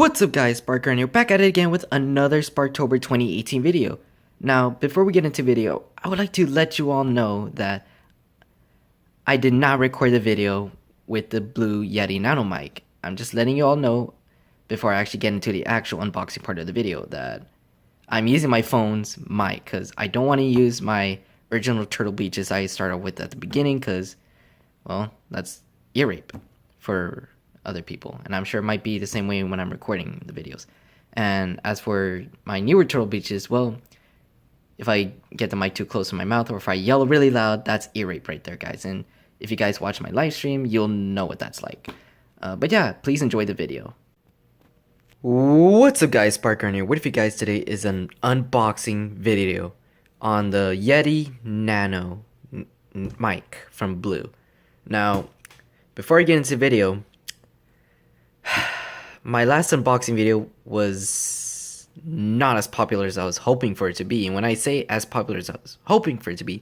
What's up guys, Sparker and here back at it again with another Sparktober 2018 video. Now, before we get into video, I would like to let you all know that I did not record the video with the blue Yeti Nano mic. I'm just letting you all know before I actually get into the actual unboxing part of the video that I'm using my phone's mic because I don't want to use my original Turtle Beaches I started with at the beginning because, well, that's ear rape for other people, and I'm sure it might be the same way when I'm recording the videos. And as for my newer Turtle Beaches, well, if I get the mic too close to my mouth or if I yell really loud, that's ear rape right there, guys. And if you guys watch my live stream, you'll know what that's like. But yeah, please enjoy the video. What's up guys, Sparker here. What if you guys today is an unboxing video on the Yeti Nano mic from Blue. Now, before I get into the video, my last unboxing video was not as popular as I was hoping for it to be. And when I say as popular as I was hoping for it to be,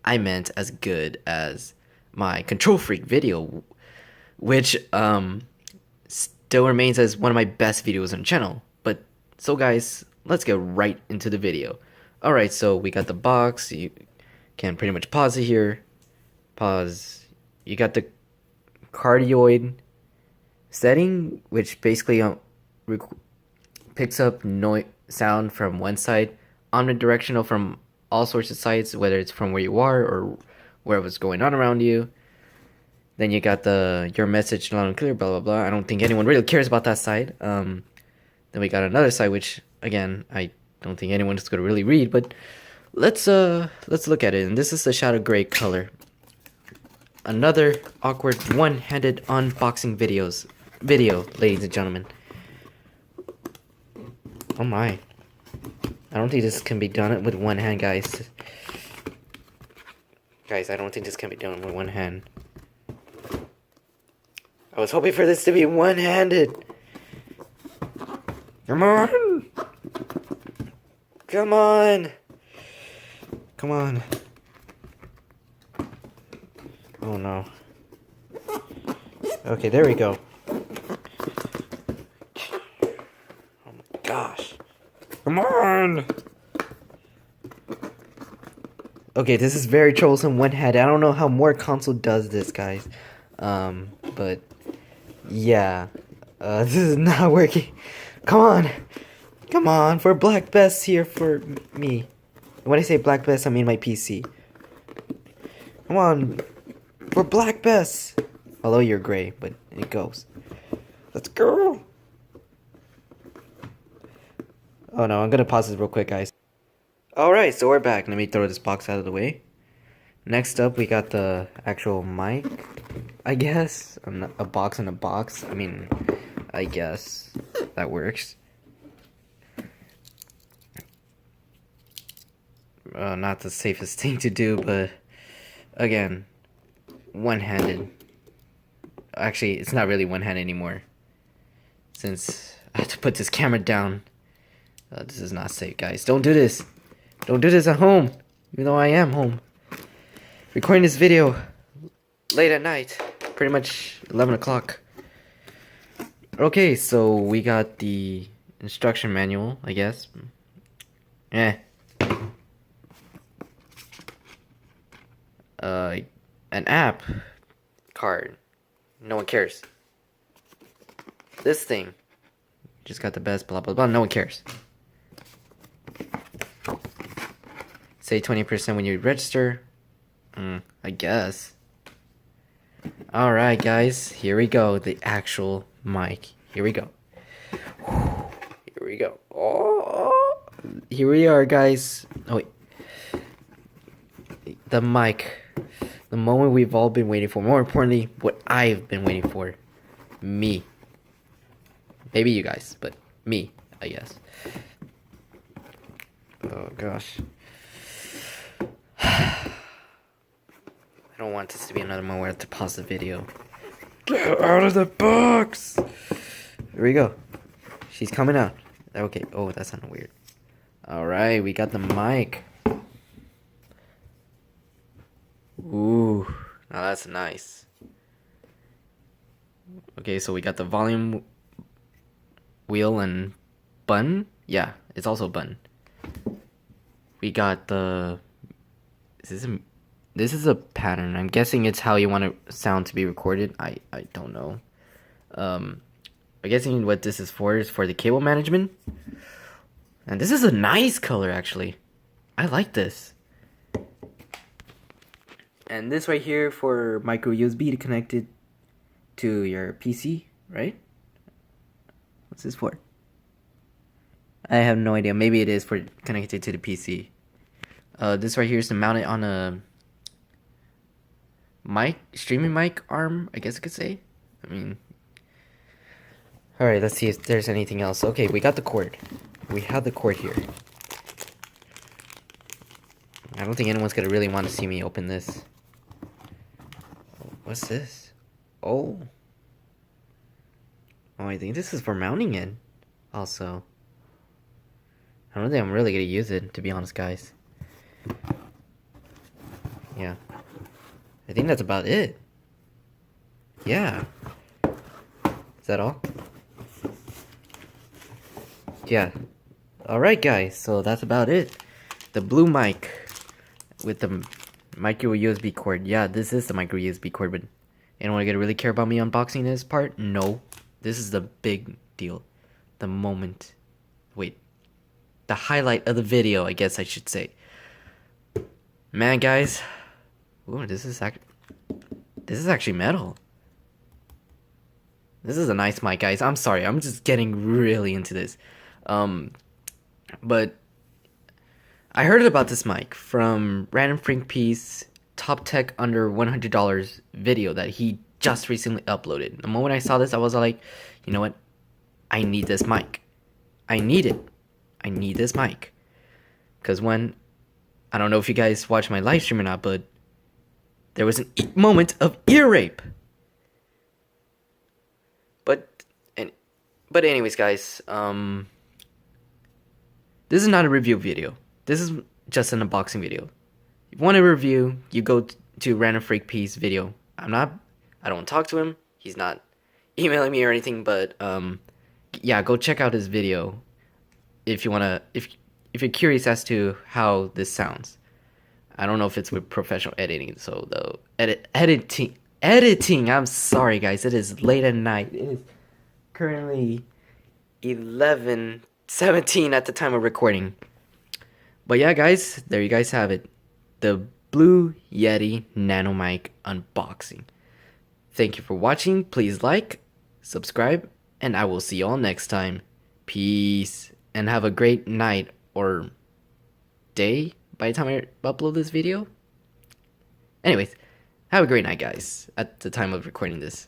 I meant as good as my Kontrol Freek video, which still remains as one of my best videos on the channel. But so guys, let's get right into the video. Alright, so we got the box. You can pretty much pause it here. Pause. You got the cardioid setting, which basically picks up sound from one side, omnidirectional from all sorts of sides, whether it's from where you are or whatever's going on around you. Then you got the your message loud and clear, blah blah blah. I don't think anyone really cares about that side. Then we got another side, which again I don't think anyone's gonna really read, but let's look at it. And this is the shadow gray color. Another awkward one-handed unboxing video, ladies and gentlemen. Oh my. I don't think this can be done with one hand, guys. Guys, I don't think this can be done with one hand. I was hoping for this to be one-handed. Come on! Come on! Come on. Oh no. Okay, there we go. Oh my gosh. Come on! Okay, this is very troublesome one-handed. I don't know how more console does this, guys. But yeah. This is not working. Come on! Come on, for Black Best here for me. When I say Black Best, I mean my PC. Come on. For Black Best. Although you're gray, but it goes. Let's go. Oh no, I'm gonna pause this real quick, guys. Alright, so we're back. Let me throw this box out of the way. Next up, we got the actual mic, I guess. A box in a box. I mean, I guess that works. Not the safest thing to do, but again, one-handed. Actually, it's not really one-handed anymore, since I have to put this camera down. This is not safe, guys. Don't do this. Don't do this at home, even though I am home. Recording this video late at night, pretty much 11 o'clock. Okay, so we got the instruction manual, I guess. An app card. No one cares. This thing. Just got the best, blah blah blah. No one cares. Say 20% when you register. I guess. Alright, guys. Here we go. The actual mic. Here we go. Here we go. Oh, here we are, guys. Oh, wait. The mic. The moment we've all been waiting for. More importantly, what I've been waiting for. Me. Maybe you guys, but me, I guess. Oh, gosh. I don't want this to be another moment where I have to pause the video. Get out of the box! Here we go. She's coming out. Okay. Oh, that sounded weird. Alright, we got the mic. Ooh, now that's nice. Okay, so we got the volume wheel and button. Yeah, it's also a button. We got the. This is a pattern. I'm guessing it's how you want a sound to be recorded. I don't know. I'm guessing what this is for the cable management. And this is a nice color, actually. I like this. And this right here for micro USB to connect it to your PC, right? What's this for? I have no idea. Maybe it is for connected to the PC. This right here is to mount it on a streaming mic arm, I guess I could say. I mean, alright, let's see if there's anything else. Okay, we got the cord. We have the cord here. I don't think anyone's gonna really want to see me open this. What's this? Oh, I think this is for mounting it. Also, I don't think I'm really gonna use it, to be honest, guys. Yeah, I think that's about it. Yeah. Is that all? Yeah. Alright, guys, so that's about it. The blue mic with the micro USB cord. Yeah, this is the micro USB cord, but anyone gonna really care about me unboxing this part? No. This is the big deal. The moment. Wait. The highlight of the video, I guess I should say. Man, guys. Ooh, this is actually metal. This is a nice mic, guys. I'm sorry. I'm just getting really into this. But I heard about this mic from Randomfrankp's Top Tech Under $100 video that he just recently uploaded. The moment I saw this, I was like, you know what? I need this mic. I need it. I need this mic. Because I don't know if you guys watch my live stream or not, but there was an moment of ear rape. But anyways, guys, this is not a review video. This is just an unboxing video. If you want a review, you go to Randomfrankp's video. I don't talk to him. He's not emailing me or anything, but yeah, go check out his video if you wanna if you're curious as to how this sounds. I don't know if it's with professional editing, so the editing. I'm sorry, guys. It is late at night. It is currently 11:17 at the time of recording. But yeah, guys, there you guys have it. The blue Yeti Nano mic unboxing. Thank you for watching. Please like, subscribe, and I will see you all next time. Peace, and have a great night or day by the time I upload this video. Anyways, have a great night, guys, at the time of recording this.